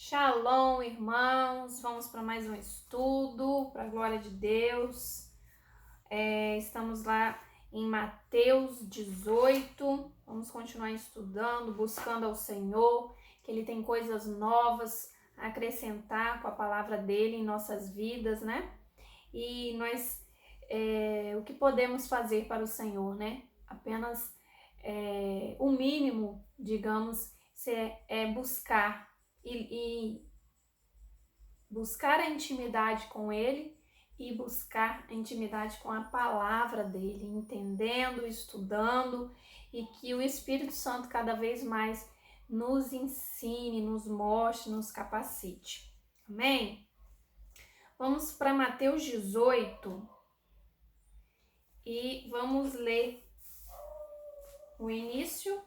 Shalom, irmãos. Vamos para mais um estudo, para a glória de Deus. Estamos lá em Mateus 18. Vamos continuar estudando, buscando ao Senhor, que Ele tem coisas novas a acrescentar com a palavra dele em nossas vidas, né? E nós, o que podemos fazer para o Senhor, né? Apenas o mínimo, digamos, é buscar e buscar a intimidade com Ele e buscar a intimidade com a palavra dele, entendendo, estudando, e que o Espírito Santo cada vez mais nos ensine, nos mostre, nos capacite. Amém? Vamos para Mateus 18 e vamos ler o início.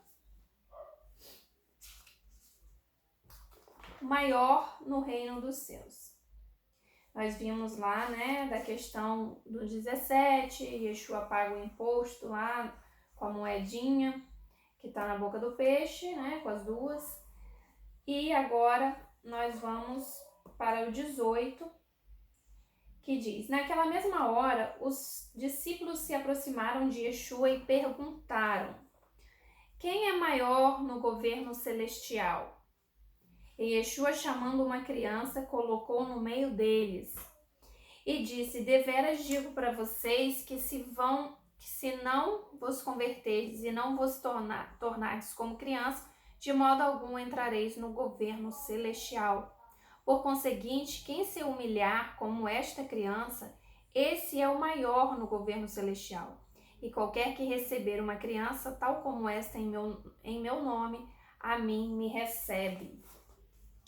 Maior no reino dos céus. Nós vimos lá, né, da questão do 17, Yeshua paga o imposto lá com a moedinha que está na boca do peixe, né, com as duas. E agora nós vamos para o 18, que diz: naquela mesma hora, os discípulos se aproximaram de Yeshua e perguntaram: quem é maior no governo celestial? E Yeshua, chamando uma criança, colocou no meio deles e disse: deveras digo para vocês que se não vos converterdes e não vos tornardes como criança, de modo algum entrareis no governo celestial. Por conseguinte, quem se humilhar como esta criança, esse é o maior no governo celestial. E qualquer que receber uma criança tal como esta em meu nome, a mim me recebe.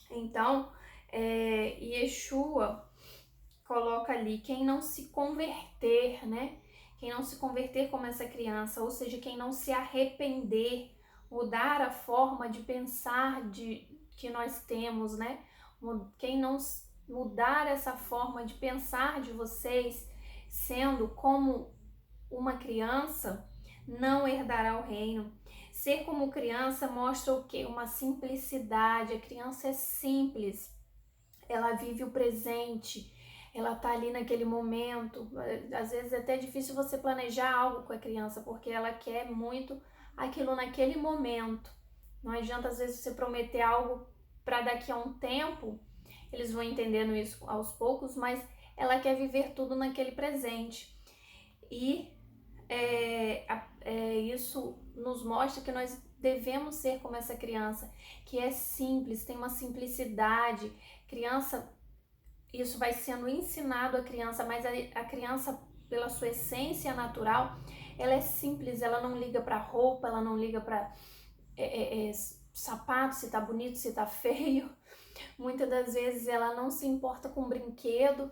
Então, Yeshua coloca ali quem não se converter, né? Quem não se converter como essa criança, ou seja, quem não se arrepender, mudar a forma de pensar que nós temos, né? Quem não mudar essa forma de pensar de vocês, sendo como uma criança, não herdará o reino. Ser como criança mostra o quê? Uma simplicidade. A criança é simples, ela vive o presente, ela tá ali naquele momento. Às vezes é até difícil você planejar algo com a criança, porque ela quer muito aquilo naquele momento. Não adianta às vezes você prometer algo para daqui a um tempo, eles vão entendendo isso aos poucos, mas ela quer viver tudo naquele presente. E isso nos mostra que nós devemos ser como essa criança, que é simples, tem uma simplicidade. Criança, isso vai sendo ensinado à criança, mas a criança, pela sua essência natural, ela é simples, ela não liga para roupa, ela não liga para sapato, se tá bonito, se tá feio. Muitas das vezes ela não se importa com brinquedo,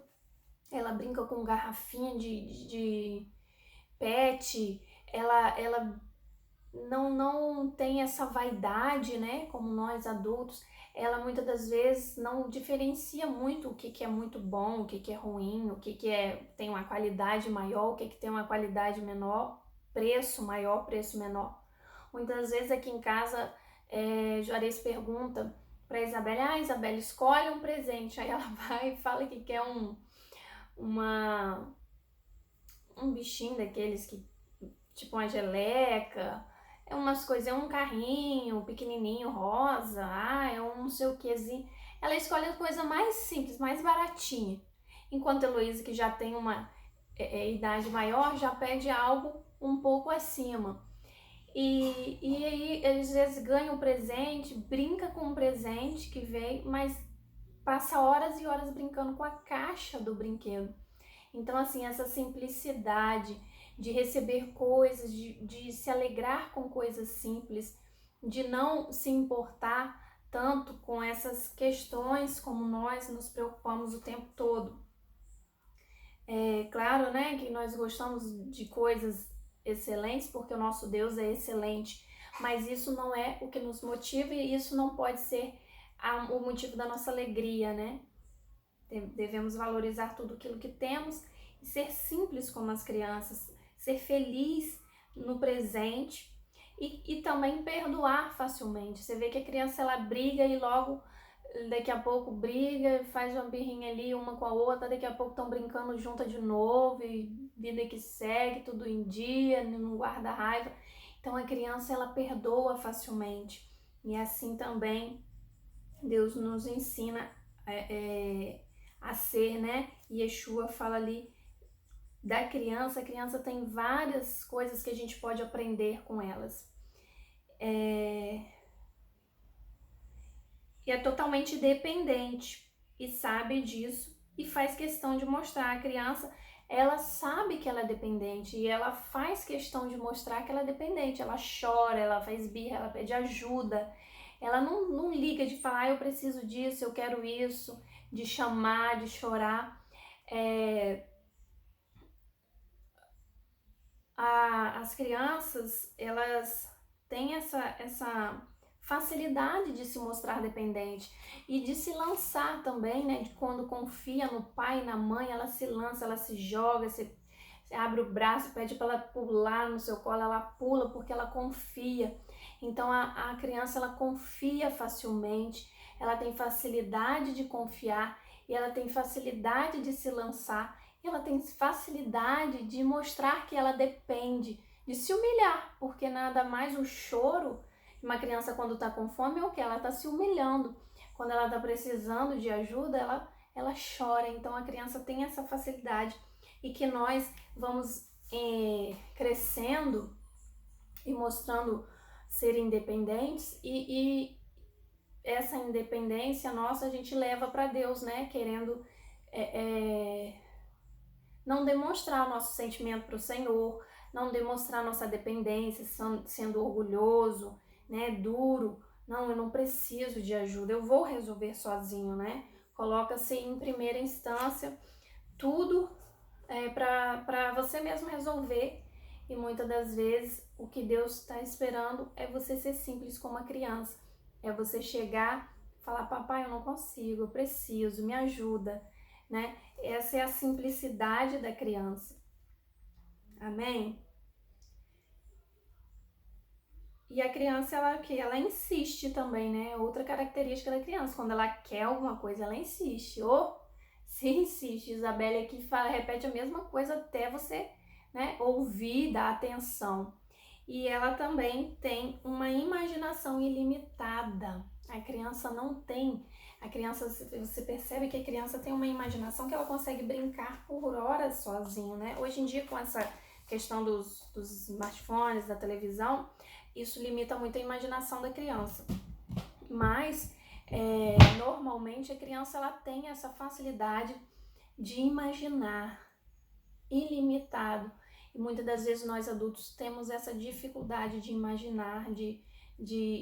ela brinca com garrafinha de pet, ela não tem essa vaidade, né, como nós adultos. Ela muitas das vezes não diferencia muito o que é muito bom, o que é ruim, o que tem uma qualidade maior, o que tem uma qualidade menor, preço maior, preço menor. Muitas vezes aqui em casa, Juarez pergunta para Isabela: Isabela, escolhe um presente. Aí ela vai e fala que quer um bichinho daqueles que, tipo uma geleca, umas coisas, um carrinho pequenininho, rosa, é um não sei o quezinho. Ela escolhe a coisa mais simples, mais baratinha. Enquanto a Heloísa, que já tem uma idade maior, já pede algo um pouco acima. E aí, às vezes, ganha um presente, brinca com um presente que veio, mas passa horas e horas brincando com a caixa do brinquedo. Então, assim, essa simplicidade de receber coisas, de se alegrar com coisas simples, de não se importar tanto com essas questões como nós nos preocupamos o tempo todo. É claro, né, que nós gostamos de coisas excelentes porque o nosso Deus é excelente, mas isso não é o que nos motiva e isso não pode ser o motivo da nossa alegria, né? Devemos valorizar tudo aquilo que temos e ser simples como as crianças, ser feliz no presente e também perdoar facilmente. Você vê que a criança ela briga e logo daqui a pouco briga, faz uma birrinha ali uma com a outra, daqui a pouco estão brincando juntas de novo e vida que segue, tudo em dia, não guarda raiva. Então a criança, ela perdoa facilmente. E assim também Deus nos ensina a ser, né? Yeshua fala ali da criança. A criança tem várias coisas que a gente pode aprender com elas. E é totalmente dependente e sabe disso e faz questão de mostrar. A criança, ela sabe que ela é dependente e ela faz questão de mostrar que ela é dependente. Ela chora, ela faz birra, ela pede ajuda. Ela não liga de falar, eu preciso disso, eu quero isso, de chamar, de chorar. As crianças, elas têm essa facilidade de se mostrar dependente e de se lançar também, né? De quando confia no pai e na mãe, ela se lança, ela se joga, você abre o braço, pede para ela pular no seu colo, ela pula porque ela confia. Então a criança, ela confia facilmente, ela tem facilidade de confiar e ela tem facilidade de se lançar, e ela tem facilidade de mostrar que ela depende, de se humilhar, porque nada mais o choro. Uma criança, quando está com fome, é o que? Ela está se humilhando. Quando ela está precisando de ajuda, ela chora. Então a criança tem essa facilidade, e que nós vamos crescendo e mostrando ser independentes, e essa independência nossa a gente leva para Deus, né? Querendo não demonstrar o nosso sentimento para o Senhor, não demonstrar nossa dependência, sendo orgulhoso, né? Duro. Não, eu não preciso de ajuda, eu vou resolver sozinho, né? Coloca-se em primeira instância tudo para você mesmo resolver, e muitas das vezes o que Deus está esperando é você ser simples como a criança, é você chegar, falar, papai, eu não consigo, eu preciso, me ajuda, né? Essa é a simplicidade da criança. Amém? E a criança, ela insiste também, né? Outra característica da criança, quando ela quer alguma coisa, ela insiste. Se insiste, Isabelle aqui repete a mesma coisa até você, né, ouvir, dar atenção. E ela também tem uma imaginação ilimitada. A criança não tem. A criança, você percebe que a criança tem uma imaginação que ela consegue brincar por horas sozinho, né? Hoje em dia, com essa questão dos smartphones, da televisão, isso limita muito a imaginação da criança. Mas normalmente a criança, ela tem essa facilidade de imaginar ilimitado, e muitas das vezes nós adultos temos essa dificuldade de imaginar,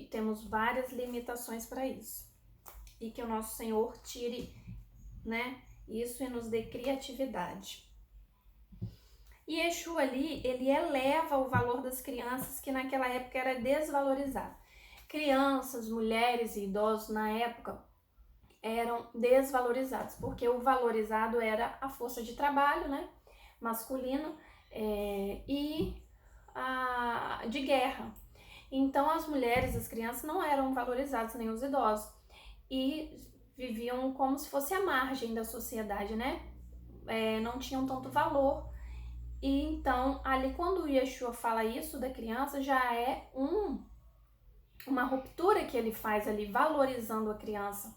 temos várias limitações para isso, e que o nosso Senhor tire, né, isso e nos dê criatividade. E Yeshua ali, ele eleva o valor das crianças, que naquela época era desvalorizado. Crianças, mulheres e idosos na época eram desvalorizados, porque o valorizado era a força de trabalho, né, masculino, e de guerra. Então as mulheres, as crianças não eram valorizadas, nem os idosos, e viviam como se fosse a margem da sociedade, né? Não tinham tanto valor. E então ali, quando o Yeshua fala isso da criança, já é uma ruptura que ele faz ali, valorizando a criança.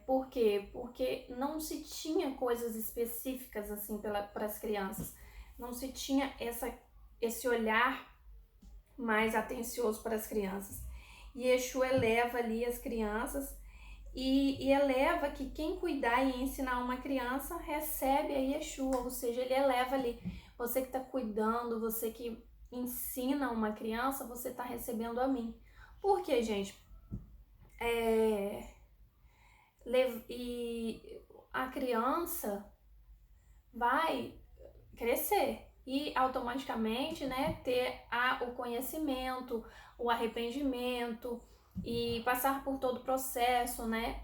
Por quê? Porque não se tinha coisas específicas assim para as crianças, não se tinha esse olhar mais atencioso para as crianças. E Yeshua eleva ali as crianças, e eleva que quem cuidar e ensinar uma criança recebe a Yeshua, ou seja, ele eleva ali, você que está cuidando, você que ensina uma criança, você está recebendo a mim. Por quê, gente? E a criança vai crescer e automaticamente, né, ter o conhecimento, o arrependimento e passar por todo o processo, né,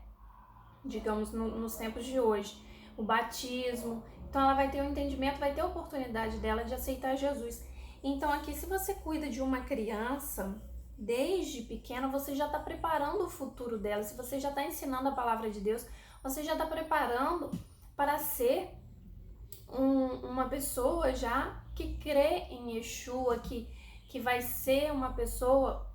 digamos, nos tempos de hoje, o batismo. Então ela vai ter o entendimento, vai ter a oportunidade dela de aceitar Jesus. Então aqui, se você cuida de uma criança, desde pequena, você já está preparando o futuro dela. Se você já está ensinando a palavra de Deus, você já está preparando para ser uma pessoa já que crê em Yeshua, que vai ser uma pessoa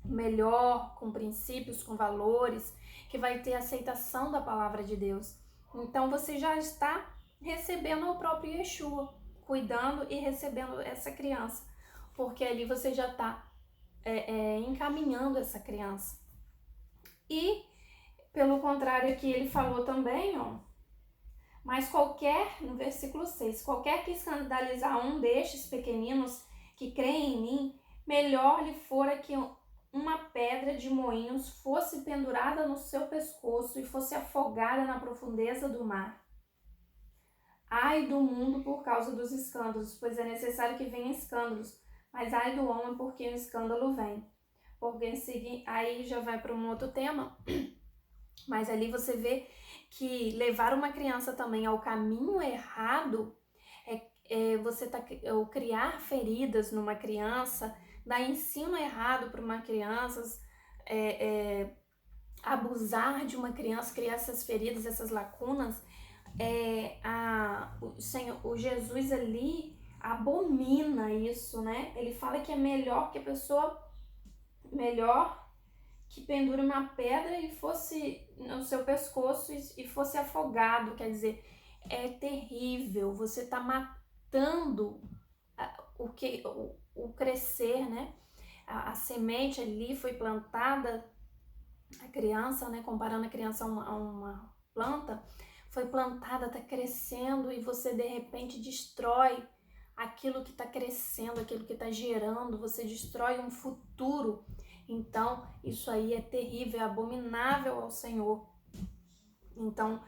melhor, com princípios, com valores, que vai ter aceitação da palavra de Deus. Então você já está recebendo o próprio Yeshua, cuidando e recebendo essa criança, porque ali você já está encaminhando essa criança. E, pelo contrário, aqui ele falou também, ó, mas no versículo 6, qualquer que escandalizar um destes pequeninos que creem em mim, melhor lhe fora que uma pedra de moinhos fosse pendurada no seu pescoço e fosse afogada na profundeza do mar. Ai do mundo por causa dos escândalos, pois é necessário que venham escândalos, mas ai do homem porque o escândalo vem. Porque em seguida, aí já vai para um outro tema, mas ali você vê que levar uma criança também ao caminho errado você ou criar feridas numa criança, dar ensino errado para uma criança, abusar de uma criança, criar essas feridas, essas lacunas. O Jesus ali abomina isso, né? Ele fala que é melhor que a pessoa, que pendure uma pedra e fosse no seu pescoço e fosse afogado. Quer dizer, é terrível, você está matando o crescer, né? A semente ali foi plantada, a criança, né? Comparando a criança a uma planta, foi plantada, está crescendo e você de repente destrói aquilo que está crescendo, aquilo que está gerando, você destrói um futuro. Então, isso aí é terrível, é abominável ao Senhor. Então,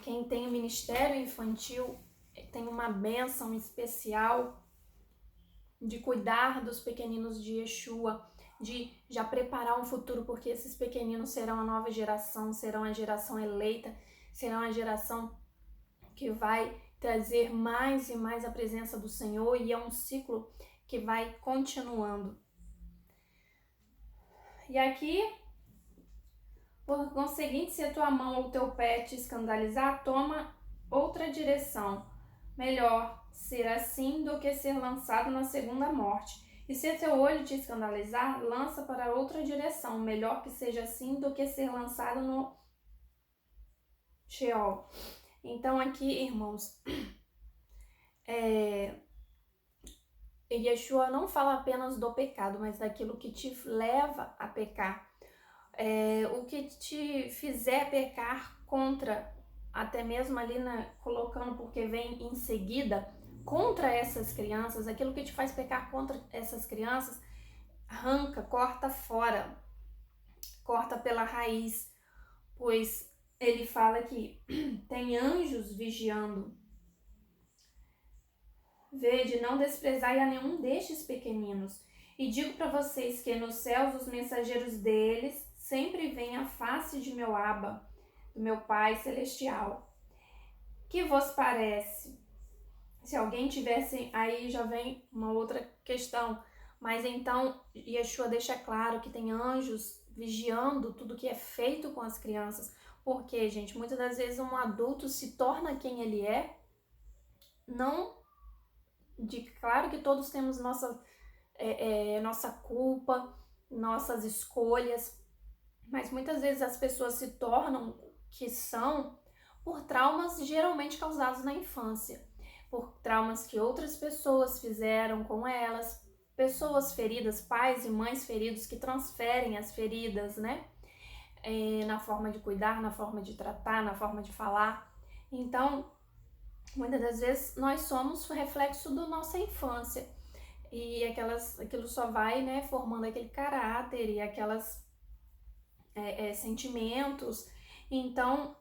quem tem o ministério infantil tem uma bênção especial de cuidar dos pequeninos de Yeshua, de já preparar um futuro, porque esses pequeninos serão a nova geração, serão a geração eleita, serão a geração que vai trazer mais e mais a presença do Senhor, e é um ciclo que vai continuando. E aqui, por conseguinte, se a tua mão ou teu pé te escandalizar, toma outra direção. Melhor ser assim do que ser lançado na segunda morte. E se teu olho te escandalizar, lança para outra direção. Melhor que seja assim do que ser lançado no Sheol. Então aqui, irmãos, Yeshua não fala apenas do pecado, mas daquilo que te leva a pecar. O que te fizer pecar contra, até mesmo ali colocando porque vem em seguida, contra essas crianças, aquilo que te faz pecar contra essas crianças, arranca, corta fora, corta pela raiz, pois ele fala que tem anjos vigiando. Vede, não desprezai a nenhum destes pequeninos. E digo para vocês que nos céus os mensageiros deles sempre veem a face de meu Abba, do meu Pai Celestial. Que vos parece? Se alguém tivesse, aí já vem uma outra questão, mas então Yeshua deixa claro que tem anjos vigiando tudo que é feito com as crianças. Porque, gente, muitas das vezes um adulto se torna quem ele é, claro que todos temos nossa culpa, nossas escolhas, mas muitas vezes as pessoas se tornam que são por traumas geralmente causados na infância, por traumas que outras pessoas fizeram com elas, pessoas feridas, pais e mães feridos que transferem as feridas, né? Na forma de cuidar, na forma de tratar, na forma de falar. Então, muitas das vezes nós somos reflexo da nossa infância e aquilo só vai, né, formando aquele caráter e aquelas sentimentos. Então,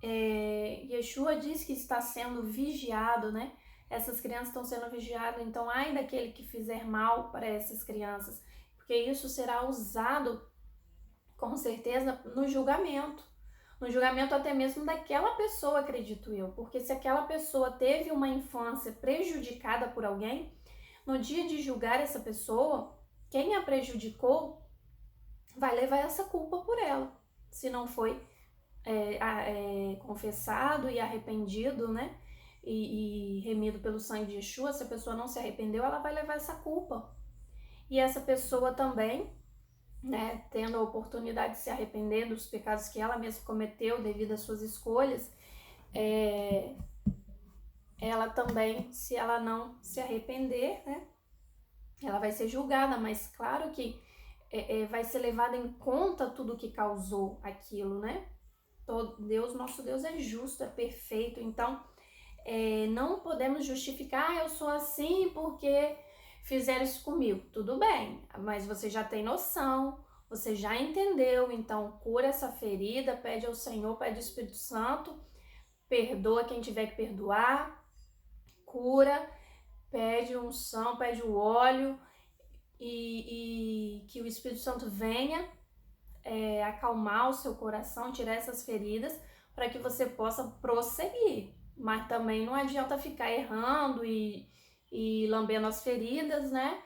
Yeshua diz que está sendo vigiado, né? Essas crianças estão sendo vigiadas, então ai daquele que fizer mal para essas crianças, porque isso será usado com certeza no julgamento, no julgamento até mesmo daquela pessoa, acredito eu, porque se aquela pessoa teve uma infância prejudicada por alguém, no dia de julgar essa pessoa, quem a prejudicou vai levar essa culpa por ela, se não foi confessado e arrependido, né? E remido pelo sangue de Yeshua, se a pessoa não se arrependeu, ela vai levar essa culpa. E essa pessoa também, né, tendo a oportunidade de se arrepender dos pecados que ela mesma cometeu devido às suas escolhas, ela também, se ela não se arrepender, né, ela vai ser julgada, mas claro que vai ser levado em conta tudo que causou aquilo, né? Deus, nosso Deus é justo, é perfeito, então não podemos justificar, eu sou assim porque fizeram isso comigo. Tudo bem, mas você já tem noção, você já entendeu, então cura essa ferida, pede ao Senhor, pede ao Espírito Santo, perdoa quem tiver que perdoar, cura, pede unção, pede o óleo e que o Espírito Santo venha acalmar o seu coração, tirar essas feridas para que você possa prosseguir. Mas também não adianta ficar errando e lambendo as feridas, né?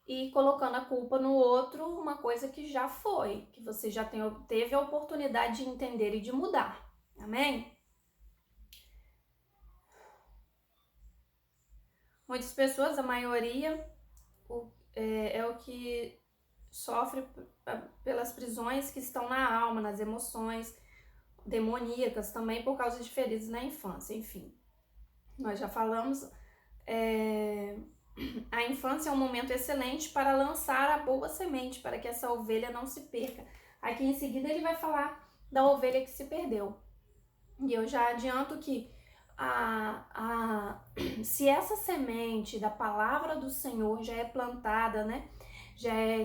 E colocando a culpa no outro, uma coisa que já foi, que você já teve a oportunidade de entender e de mudar. Amém? Muitas pessoas, a maioria, é o que sofre pelas prisões que estão na alma, nas emoções demoníacas, também por causa de feridas na infância. Enfim, nós já falamos, a infância é um momento excelente para lançar a boa semente, para que essa ovelha não se perca. Aqui em seguida ele vai falar da ovelha que se perdeu. E eu já adianto que se essa semente da palavra do Senhor já é plantada, né?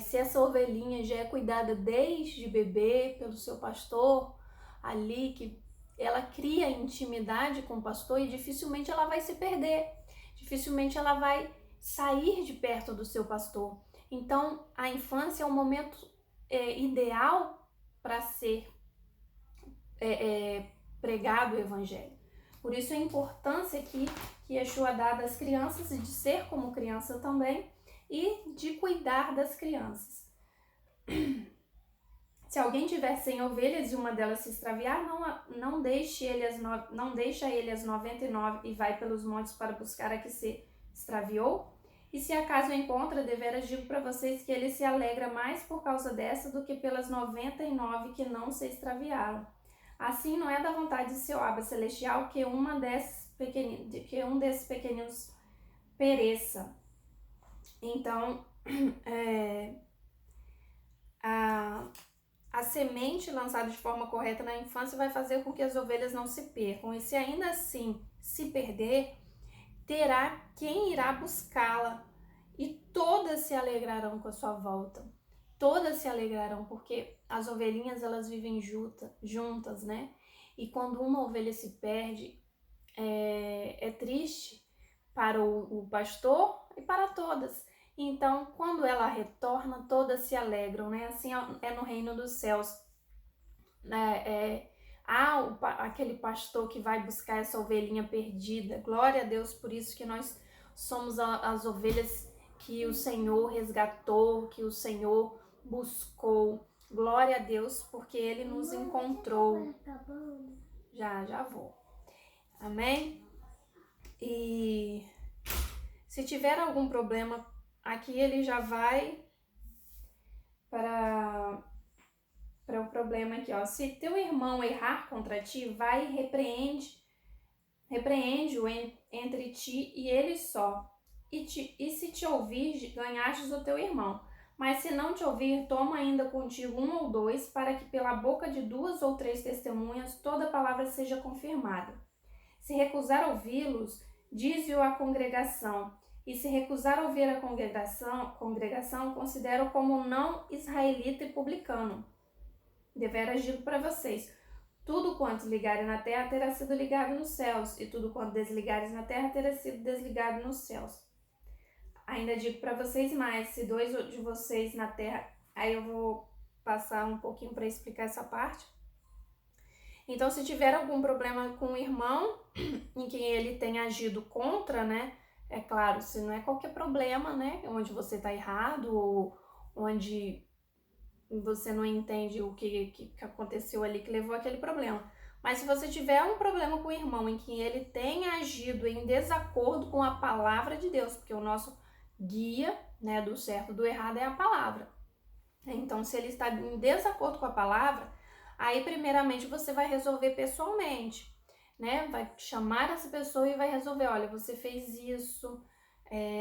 Se essa ovelhinha já é cuidada desde bebê pelo seu pastor ali, que ela cria intimidade com o pastor, e dificilmente ela vai se perder, dificilmente ela vai sair de perto do seu pastor. Então, a infância é um momento ideal para ser pregado o evangelho. Por isso a importância que Yeshua dá das crianças e de ser como criança também e de cuidar das crianças. Se alguém tiver 100 ovelhas e uma delas se extraviar, não deixa ele as 99 e vai pelos montes para buscar a que se extraviou. E se acaso encontra, deveras digo para vocês que ele se alegra mais por causa dessa do que pelas 99 que não se extraviaram. Assim, não é da vontade de seu Abba Celestial que um desses pequeninos pereça. Então, a semente lançada de forma correta na infância vai fazer com que as ovelhas não se percam. E se ainda assim se perder, terá quem irá buscá-la. E todas se alegrarão com a sua volta. Todas se alegrarão, porque as ovelhinhas, elas vivem juntas, né? E quando uma ovelha se perde, é triste para o pastor e para todas. Então, quando ela retorna, todas se alegram, né? Assim é no reino dos céus. Aquele pastor que vai buscar essa ovelhinha perdida. Glória a Deus, por isso que nós somos as ovelhas que o Senhor resgatou, que o Senhor buscou. Glória a Deus, porque Ele nos encontrou. Já vou. Amém? E se tiver algum problema, aqui ele já vai para o problema aqui, ó. Se teu irmão errar contra ti, vai e repreende-o entre ti e ele só. E se te ouvir, ganhastes o teu irmão. Mas se não te ouvir, toma ainda contigo 1 ou 2, para que pela boca de 2 ou 3 testemunhas toda palavra seja confirmada. Se recusar ouvi-los, dize-o à congregação. E se recusar ouvir a congregação, considera-o como não israelita e publicano. Deveras digo para vocês, tudo quanto ligarem na terra terá sido ligado nos céus, e tudo quanto desligares na terra terá sido desligado nos céus. Ainda digo para vocês mais, se 2 de vocês na terra, aí eu vou passar um pouquinho para explicar essa parte. Então, se tiver algum problema com o irmão em quem ele tem agido contra, né? É claro, se não é qualquer problema, né? Onde você tá errado ou onde você não entende o que aconteceu ali que levou aquele problema. Mas se você tiver um problema com o irmão em que ele tenha agido em desacordo com a palavra de Deus, porque o nosso guia, né, do certo e do errado é a palavra. Então, se ele está em desacordo com a palavra, aí primeiramente você vai resolver pessoalmente, né? Vai chamar essa pessoa e vai resolver, olha, você fez isso,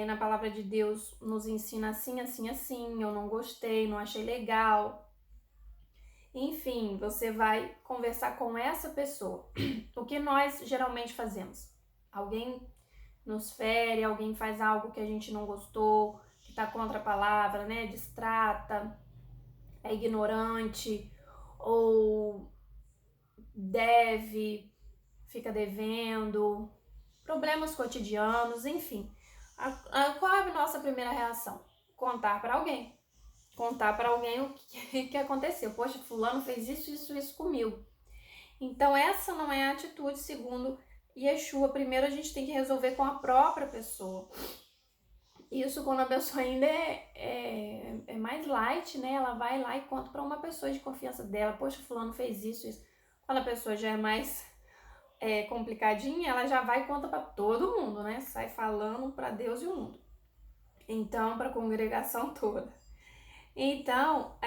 na palavra de Deus nos ensina assim, assim, assim, eu não gostei, não achei legal. Enfim, você vai conversar com essa pessoa. O que nós geralmente fazemos? Alguém nos fere, alguém faz algo que a gente não gostou, que está contra a palavra, né? Distrata, é ignorante ou deve, fica devendo, problemas cotidianos, enfim. Qual é a nossa primeira reação? Contar para alguém. Contar para alguém o que aconteceu. Poxa, fulano fez isso comigo. Então essa não é a atitude segundo Yeshua. Primeiro a gente tem que resolver com a própria pessoa. Isso quando a pessoa ainda é mais light, né? Ela vai lá e conta para uma pessoa de confiança dela. Poxa, fulano fez isso. Quando a pessoa já é mais complicadinha, ela já vai e conta para todo mundo, né? Sai falando para Deus e o mundo. Então, para a congregação toda. Então,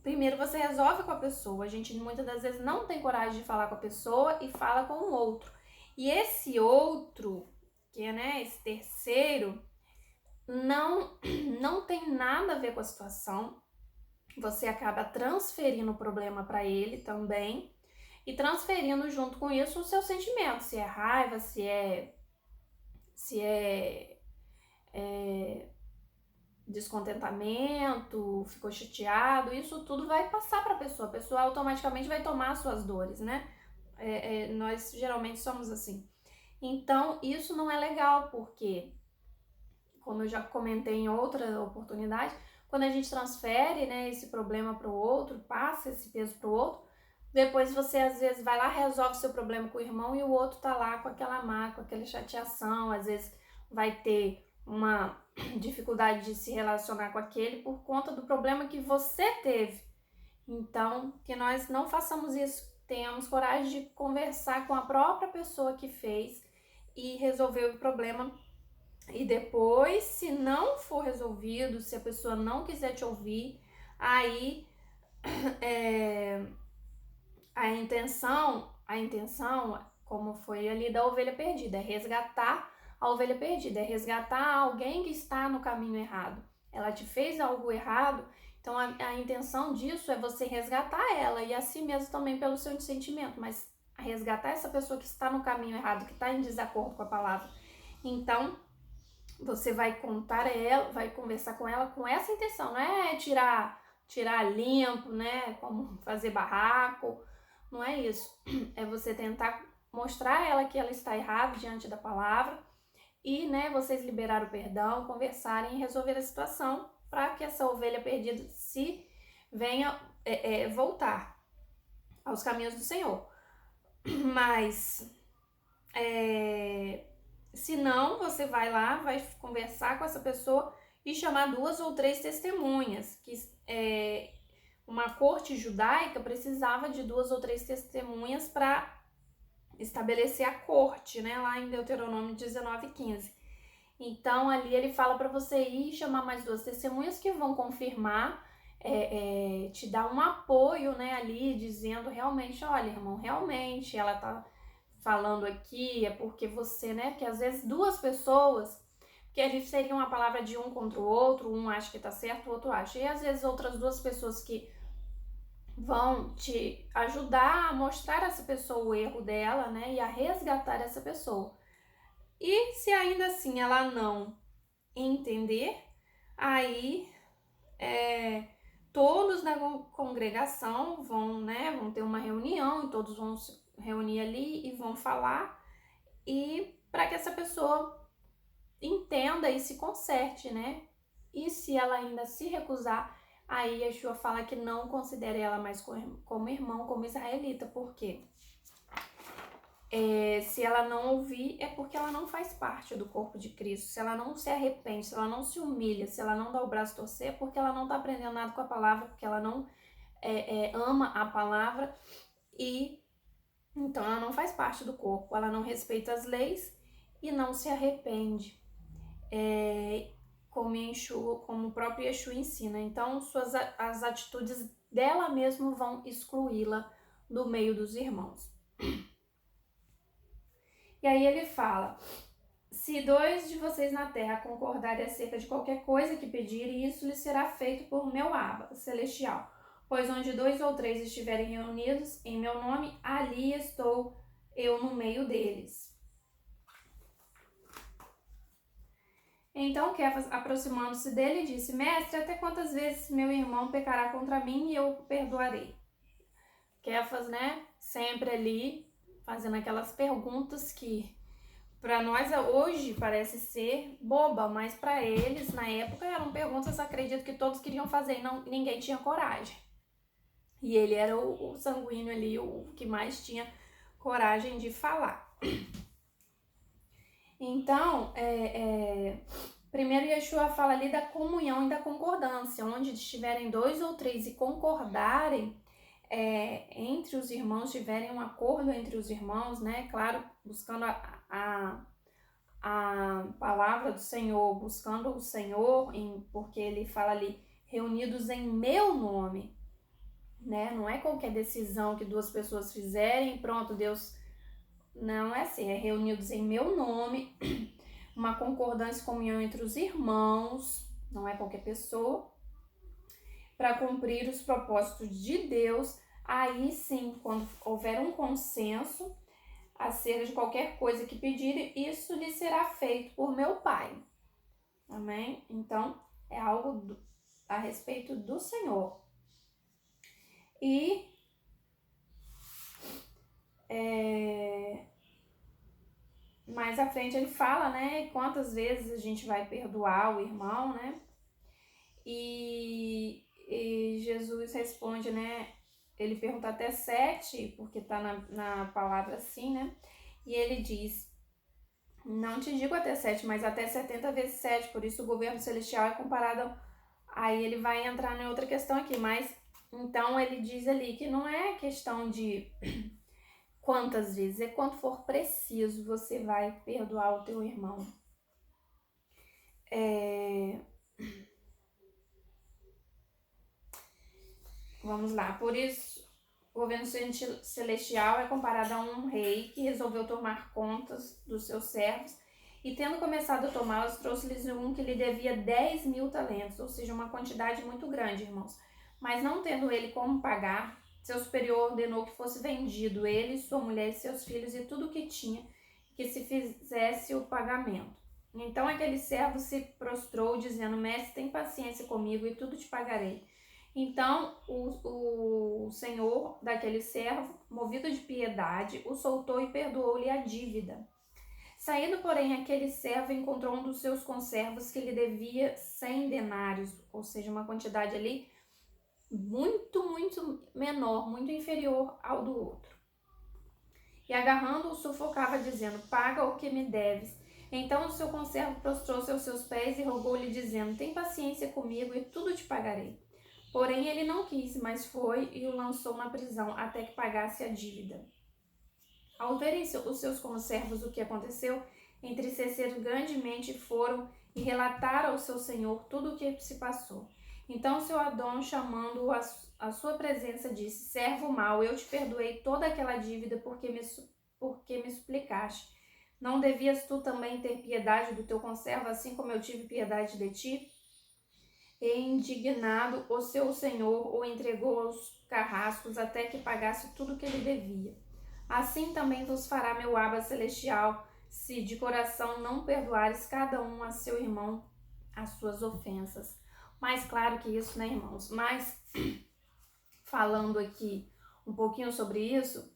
primeiro você resolve com a pessoa. A gente muitas das vezes não tem coragem de falar com a pessoa e fala com o outro. E esse outro, que é, né, esse terceiro, não tem nada a ver com a situação. Você acaba transferindo o problema para ele também e transferindo junto com isso o seu sentimento, se é raiva, se é descontentamento, ficou chateado, isso tudo vai passar para a pessoa automaticamente vai tomar as suas dores, né? Nós geralmente somos assim. Então, isso não é legal, porque como eu já comentei em outra oportunidade, quando a gente transfere, né, esse problema para o outro, passa esse peso para o outro, depois você às vezes vai lá, resolve seu problema com o irmão e o outro tá lá com aquela mágoa, com aquela chateação, às vezes vai ter uma dificuldade de se relacionar com aquele por conta do problema que você teve. Então, que nós não façamos isso, tenhamos coragem de conversar com a própria pessoa que fez e resolver o problema. E depois, se não for resolvido, se a pessoa não quiser te ouvir, aí a intenção, como foi ali da ovelha perdida, é resgatar a ovelha perdida, é resgatar alguém que está no caminho errado. Ela te fez algo errado, então a intenção disso é você resgatar ela e assim mesmo também pelo seu sentimento, mas resgatar essa pessoa que está no caminho errado, que está em desacordo com a palavra. Então, você vai contar a ela, vai conversar com ela com essa intenção, não é tirar limpo, né, como fazer barraco, não é isso. É você tentar mostrar a ela que ela está errada diante da palavra e, né, vocês liberar o perdão, conversarem e resolver a situação para que essa ovelha perdida se venha voltar aos caminhos do Senhor. Mas se não, você vai lá, vai conversar com essa pessoa e chamar 2 ou 3 testemunhas, que uma corte judaica precisava de 2 ou 3 testemunhas para estabelecer a corte, né, lá em Deuteronômio 19:15. Então, ali ele fala para você ir chamar mais 2 testemunhas que vão confirmar, te dar um apoio, né, ali, dizendo realmente, olha, irmão, realmente ela tá falando aqui, é porque você, né, que às vezes 2 pessoas, que ali seria uma palavra de um contra o outro, um acha que tá certo, o outro acha, e às vezes outras 2 pessoas que vão te ajudar a mostrar a essa pessoa o erro dela, né, e a resgatar essa pessoa. E se ainda assim ela não entender, aí todos na congregação vão ter uma reunião e todos vão se reunir ali e vão falar e para que essa pessoa entenda e se conserte, né? E se ela ainda se recusar, Aí Yeshua fala que não considere ela mais como irmão, como israelita. Por quê? Se ela não ouvir, é porque ela não faz parte do corpo de Cristo. Se ela não se arrepende, se ela não se humilha, se ela não dá o braço a torcer, é porque ela não está aprendendo nada com a palavra, porque ela não ama a palavra e então ela não faz parte do corpo, ela não respeita as leis e não se arrepende, como o próprio Yeshua ensina. Então as atitudes dela mesma vão excluí-la do meio dos irmãos. E aí ele fala: se 2 de vocês na terra concordarem acerca de qualquer coisa que pedirem, isso lhes será feito por meu Abba celestial. Pois onde 2 ou 3 estiverem reunidos em meu nome, ali estou eu no meio deles. Então Kefas, aproximando-se dele, disse: Mestre, até quantas vezes meu irmão pecará contra mim e eu o perdoarei? Kefas, né, sempre ali, fazendo aquelas perguntas que para nós hoje parece ser boba, mas para eles na época eram perguntas, acredito que todos queriam fazer e ninguém tinha coragem. E ele era o sanguíneo ali, o que mais tinha coragem de falar. Então, primeiro Yeshua fala ali da comunhão e da concordância, onde estiverem 2 ou 3 e concordarem entre os irmãos, tiverem um acordo entre os irmãos, né? Claro, buscando a palavra do Senhor, buscando o Senhor, porque ele fala ali, reunidos em meu nome, né? Não é qualquer decisão que 2 pessoas fizerem, pronto, Deus... Não é assim, é reunidos em meu nome, uma concordância e comunhão entre os irmãos, não é qualquer pessoa, para cumprir os propósitos de Deus. Aí sim, quando houver um consenso acerca de qualquer coisa que pedirem, isso lhe será feito por meu Pai. Amém? Então, é algo a respeito do Senhor. E mais à frente ele fala, né, quantas vezes a gente vai perdoar o irmão, né? E Jesus responde, né? Ele pergunta até 7, porque tá na palavra assim, né? E ele diz: não te digo até 7, mas até 70 vezes 7. Por isso o governo celestial é comparado. Aí ele vai entrar em outra questão aqui, mas então ele diz ali que não é questão de quantas vezes, é quanto for preciso você vai perdoar o teu irmão. Vamos lá, por isso o governo celestial é comparado a um rei que resolveu tomar contas dos seus servos e, tendo começado a tomá-los, trouxe-lhes um que lhe devia 10.000 talentos, ou seja, uma quantidade muito grande, irmãos. Mas não tendo ele como pagar, seu superior ordenou que fosse vendido ele, sua mulher e seus filhos e tudo o que tinha, que se fizesse o pagamento. Então aquele servo se prostrou, dizendo: Mestre, tem paciência comigo e tudo te pagarei. Então o senhor daquele servo, movido de piedade, o soltou e perdoou-lhe a dívida. Saindo, porém, aquele servo encontrou um dos seus conservos que lhe devia 100 denários, ou seja, uma quantidade ali muito, muito menor, muito inferior ao do outro. E agarrando-o, sufocava, dizendo: paga o que me deves. Então o seu conservo prostrou-se aos seus pés e rogou-lhe, dizendo: tem paciência comigo e tudo te pagarei. Porém ele não quis, mas foi e o lançou na prisão até que pagasse a dívida. Ao verem os seus conservos o que aconteceu, entristeceram grandemente, foram e relataram ao seu senhor tudo o que se passou. Então seu Adão, chamando-o à sua presença, disse: servo mau, eu te perdoei toda aquela dívida porque me suplicaste. Não devias tu também ter piedade do teu conservo, assim como eu tive piedade de ti? E indignado, o seu senhor o entregou aos carrascos até que pagasse tudo o que ele devia. Assim também vos fará meu Abba celestial, se de coração não perdoares cada um a seu irmão as suas ofensas. Mais claro que isso, né, irmãos? Mas, falando aqui um pouquinho sobre isso,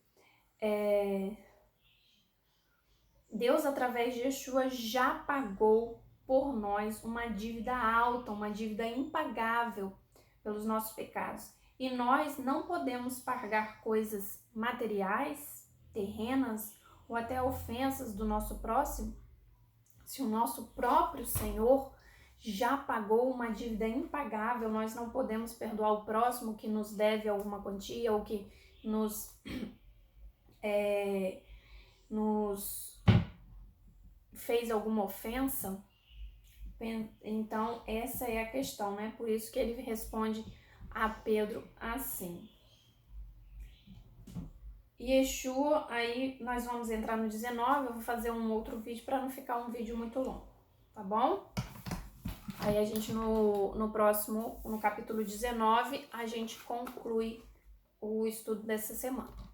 Deus, através de Yeshua, já pagou por nós uma dívida alta, uma dívida impagável. pelos nossos pecados, e nós não podemos pagar coisas materiais, terrenas ou até ofensas do nosso próximo, se o nosso próprio Senhor já pagou uma dívida impagável, nós não podemos perdoar o próximo que nos deve alguma quantia ou que nos fez alguma ofensa. Então essa é a questão, né? Por isso que ele responde a Pedro assim. Yeshua, aí nós vamos entrar no 19, eu vou fazer um outro vídeo para não ficar um vídeo muito longo, tá bom? Aí a gente no próximo, no capítulo 19, a gente conclui o estudo dessa semana.